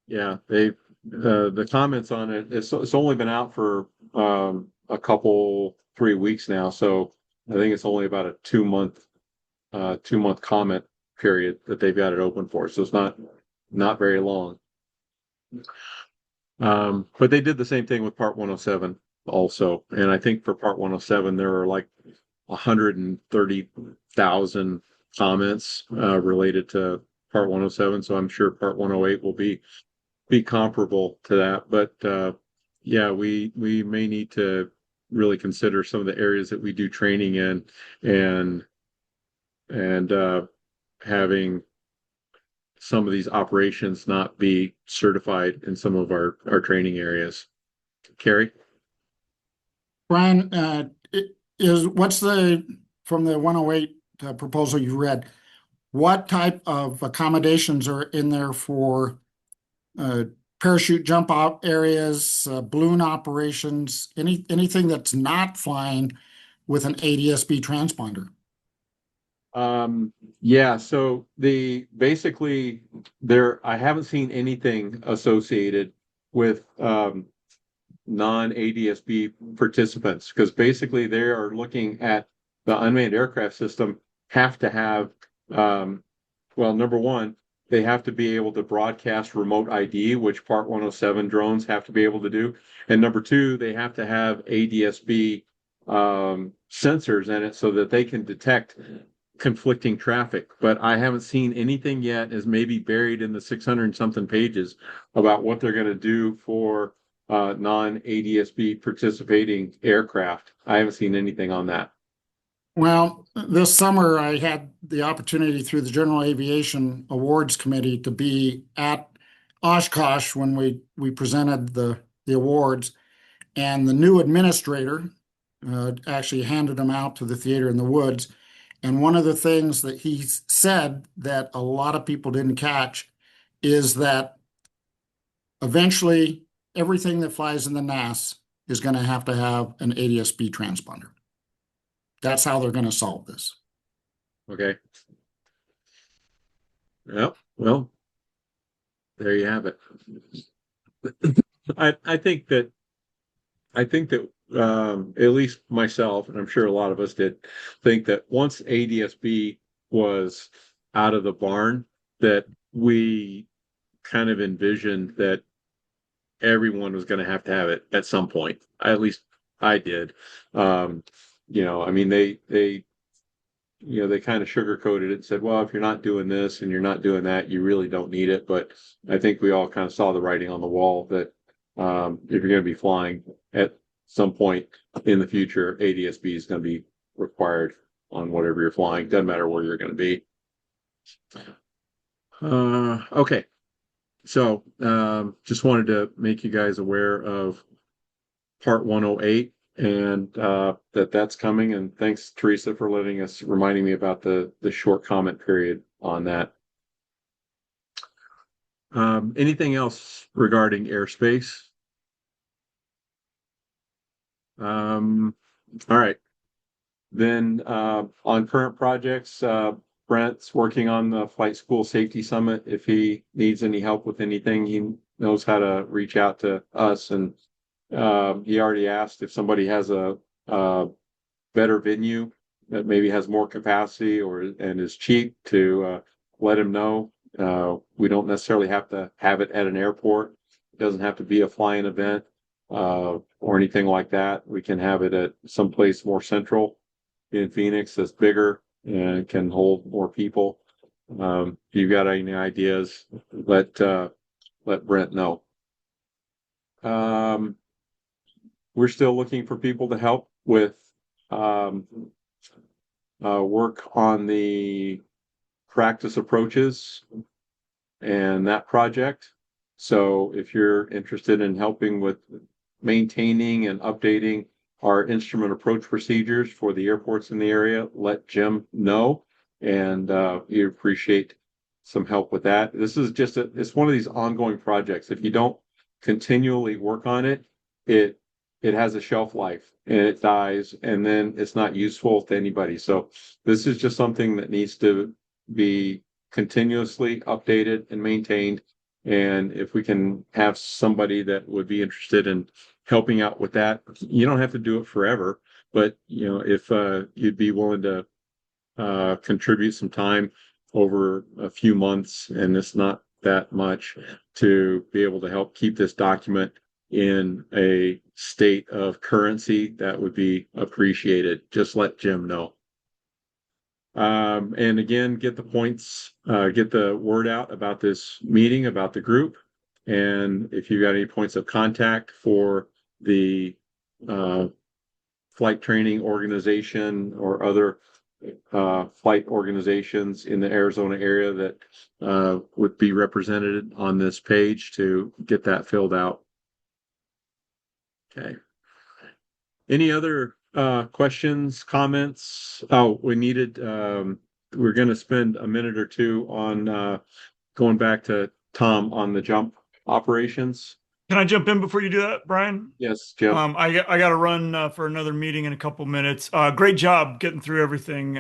Yeah, the comments on it, it's only been out for a couple 3 weeks now, so I think it's only about a 2-month comment period that they've got it open for, so it's not very long. But they did the same thing with Part 107 also, and I think for Part 107 there are like 130,000 comments related to Part 107, so I'm sure Part 108 will be comparable to that. But yeah, we may need to really consider some of the areas that we do training in and having some of these operations not be certified in some of our training areas. Carrie? Brian, from the 108 proposal you read, what type of accommodations are in there for parachute jump out areas, balloon operations, anything that's not flying with an ADS-B transponder? Yeah, so I haven't seen anything associated with non-ADS-B participants, because basically they are looking at the unmanned aircraft system have to have number one, they have to be able to broadcast remote ID, which Part 107 drones have to be able to do. And number two, they have to have ADS-B sensors in it so that they can detect conflicting traffic. But I haven't seen anything yet, as maybe buried in the 600 something pages, about what they're going to do for non-ADS-B participating aircraft. I haven't seen anything on that. Well, this summer I had the opportunity through the General Aviation Awards Committee to be at Oshkosh when we presented the awards, and the new administrator actually handed them out to the Theater in the Woods. And one of the things that he said that a lot of people didn't catch is that eventually everything that flies in the NAS is going to have an ADS-B transponder. That's how they're going to solve this. Okay. Yep. Well, there you have it. I think that at least myself, and I'm sure a lot of us did, think that once ADS-B was out of the barn, that we kind of envisioned that everyone was going to have it at some point. At least I did. I mean, they kind of sugarcoated it and said, well, if you're not doing this and you're not doing that, you really don't need it. But I think we all kind of saw the writing on the wall that if you're going to be flying at some point in the future, ADS-B is going to be required on whatever you're flying. Doesn't matter where you're going to be. Okay. So just wanted to make you guys aware of Part 108 and that's coming. And thanks, Teresa, for reminding me about the short comment period on that. Anything else regarding airspace? All right. Then on current projects, Brent's working on the Flight School Safety Summit. If he needs any help with anything, he knows how to reach out to us. And he already asked if somebody has a better venue that maybe has more capacity and is cheap to let him know. We don't necessarily have to have it at an airport. It doesn't have to be a flying event or anything like that. We can have it at someplace more central in Phoenix that's bigger and can hold more people. If you've got any ideas, let Brent know. We're still looking for people to help with work on the practice approaches and that project. So if you're interested in helping with maintaining and updating our instrument approach procedures for the airports in the area, let Jim know, and we appreciate some help with that. This is just it's one of these ongoing projects. If you don't continually work on it, it has a shelf life and it dies, and then it's not useful to anybody. So this is just something that needs to be continuously updated and maintained. And if we can have somebody that would be interested in helping out with that, you don't have to do it forever, but if you'd be willing to contribute some time over a few months, and it's not that much, to be able to help keep this document in a state of currency, that would be appreciated. Just let Jim know. And again, get the points, get the word out about this meeting, about the group. And if you've got any points of contact for the flight training organization or other flight organizations in the Arizona area that would be represented on this page, to get that filled out. Okay. Any other questions, comments? Oh, we're going to spend a minute or two on going back to Tom on the jump operations. Can I jump in before you do that, Brian? Yes, Jim. I got to run for another meeting in a couple minutes. Great job getting through everything.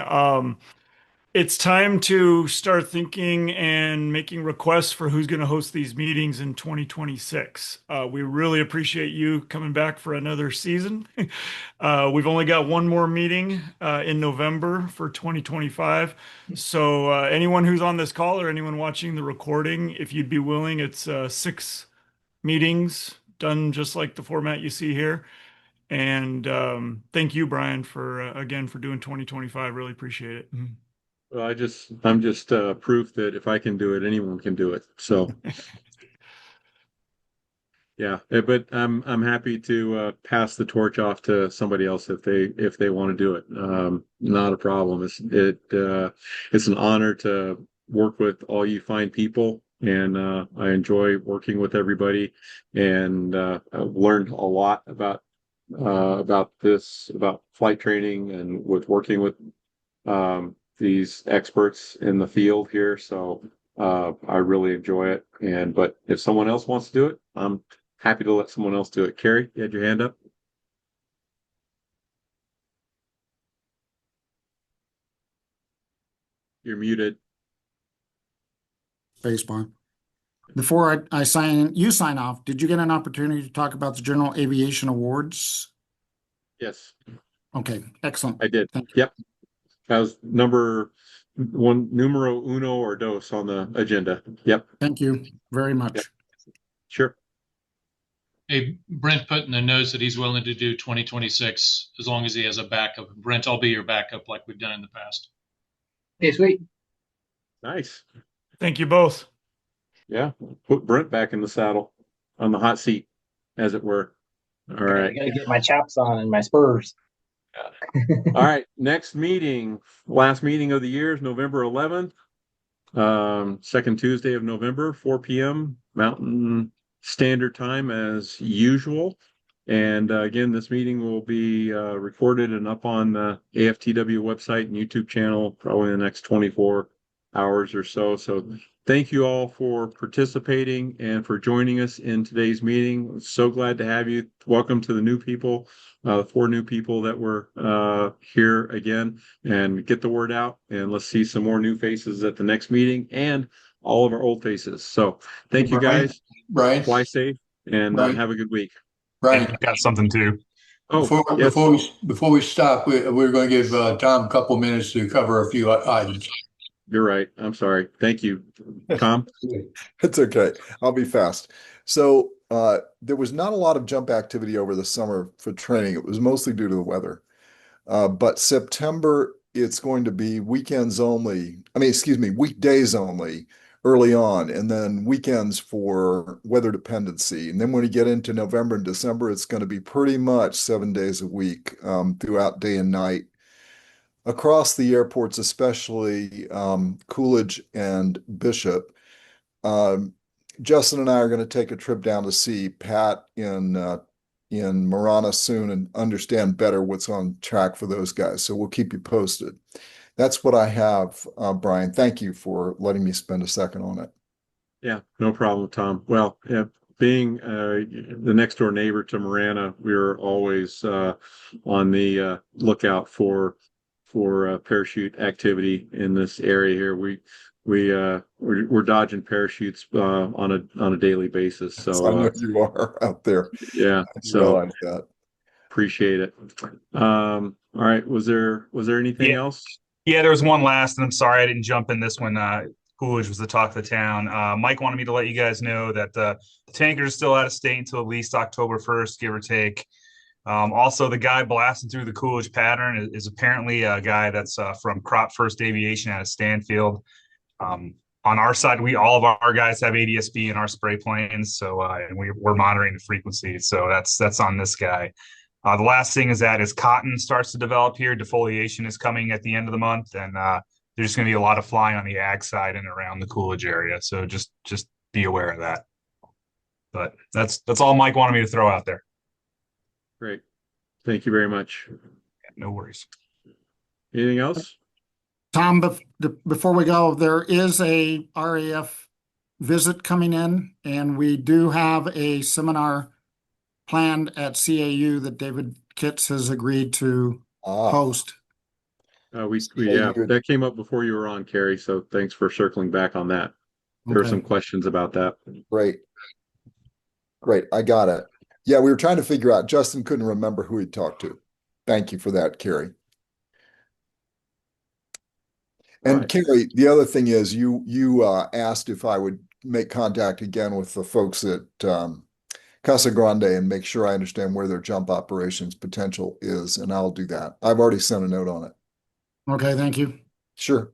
It's time to start thinking and making requests for who's going to host these meetings in 2026. We really appreciate you coming back for another season. We've only got one more meeting in November for 2025. So anyone who's on this call or anyone watching the recording, if you'd be willing, it's 6 meetings done just like the format you see here. And thank you, Brian, for again for doing 2025. Really appreciate it. Well, I'm just proof that if I can do it, anyone can do it. So yeah, but I'm happy to pass the torch off to somebody else if they want to do it. Not a problem. It's an honor to work with all you fine people, and I enjoy working with everybody, and I've learned a lot about flight training and with working with these experts in the field here. So I really enjoy it. But if someone else wants to do it, I'm happy to let someone else do it. Carrie, you had your hand up. You're muted. Spacebar. Before I sign off, did you get an opportunity to talk about the General Aviation Awards? Yes. Okay, excellent. I did. Thank you. Yep. That was numero uno or dos on the agenda. Yep. Thank you very much. Yep. Sure. Hey, Brent put in the notes that he's willing to do 2026 as long as he has a backup. Brent, I'll be your backup like we've done in the past. Okay, sweet. Nice. Thank you both. Yeah. Put Brent back in the saddle, on the hot seat, as it were. All right. I gotta get my chaps on and my spurs. All right. Next meeting, last meeting of the year is November 11th. Second Tuesday of November, 4 p.m. Mountain Standard Time as usual. And again, this meeting will be recorded and up on the AFTW website and YouTube channel probably in the next 24 hours or so. So thank you all for participating and for joining us in today's meeting. So glad to have you. Welcome to the new people, 4 new people that were here again, and get the word out. And let's see some more new faces at the next meeting and all of our old faces. So thank you guys. Brian. Fly safe and Brian. have a good week. Brian, I've got something too. Oh, yes. Before we stop, we're going to give Tom a couple minutes to cover a few items. You're right. I'm sorry. Thank you, Tom. It's okay. I'll be fast. So there was not a lot of jump activity over the summer for training. It was mostly due to the weather. But September, it's going to be weekends only. I mean, excuse me, weekdays only early on, and then weekends for weather dependency. And then when you get into November and December, it's going to be pretty much 7 days a week throughout day and night. Across the airports, especially Coolidge and Bishop, um, Justin and I are going to take a trip down to see Pat in Marana soon and understand better what's on track for those guys. So we'll keep you posted. That's what I have, Brian. Thank you for letting me spend a second on it. Yeah, no problem, Tom. Well, yeah, being the next door neighbor to Marana, we're always on the lookout for parachute activity in this area here. We're dodging parachutes on a daily basis. So I know you are out there. yeah, I so realize that. appreciate it. All right, was there anything else? Yeah, there was one last, and I'm sorry I didn't jump in this one. Coolidge was the talk of the town. Mike wanted me to let you guys know that the tankers are still out of state until at least October 1st, give or take. Also, the guy blasting through the Coolidge pattern is apparently a guy that's from Crop First Aviation out of Stanfield. On our side, all of our guys have ADSB in our spray planes, so and we're monitoring the frequency. So that's on this guy. The last thing is that as cotton starts to develop here, defoliation is coming at the end of the month, and there's going to be a lot of flying on the ag side and around the Coolidge area. So just be aware of that. But that's all Mike wanted me to throw out there. Great. Thank you very much. Yeah, no worries. Anything else? Tom, before we go, there is a RAF visit coming in, and we do have a seminar planned at CAU that David Kitts has agreed to host. That came up before you were on, Carrie. So thanks for circling back on that. There were some questions about that. Great. I got it. Yeah, we were trying to figure out. Justin couldn't remember who he talked to. Thank you for that, Carrie. And Right. Carrie, the other thing is you asked if I would make contact again with the folks at Casa Grande and make sure I understand where their jump operations potential is, and I'll do that. I've already sent a note on it. Okay, thank you. Sure.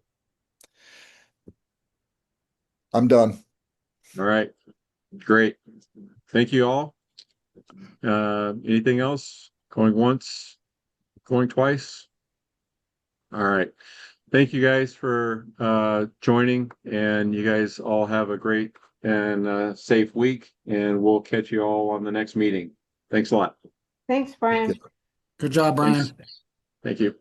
I'm done. All right. Great. Thank you all. Anything else? Going once? Going twice? All right. Thank you guys for joining, and you guys all have a great and safe week, and we'll catch you all on the next meeting. Thanks a lot. Thanks, Brian. Good job, Brian. Thanks. Thank you.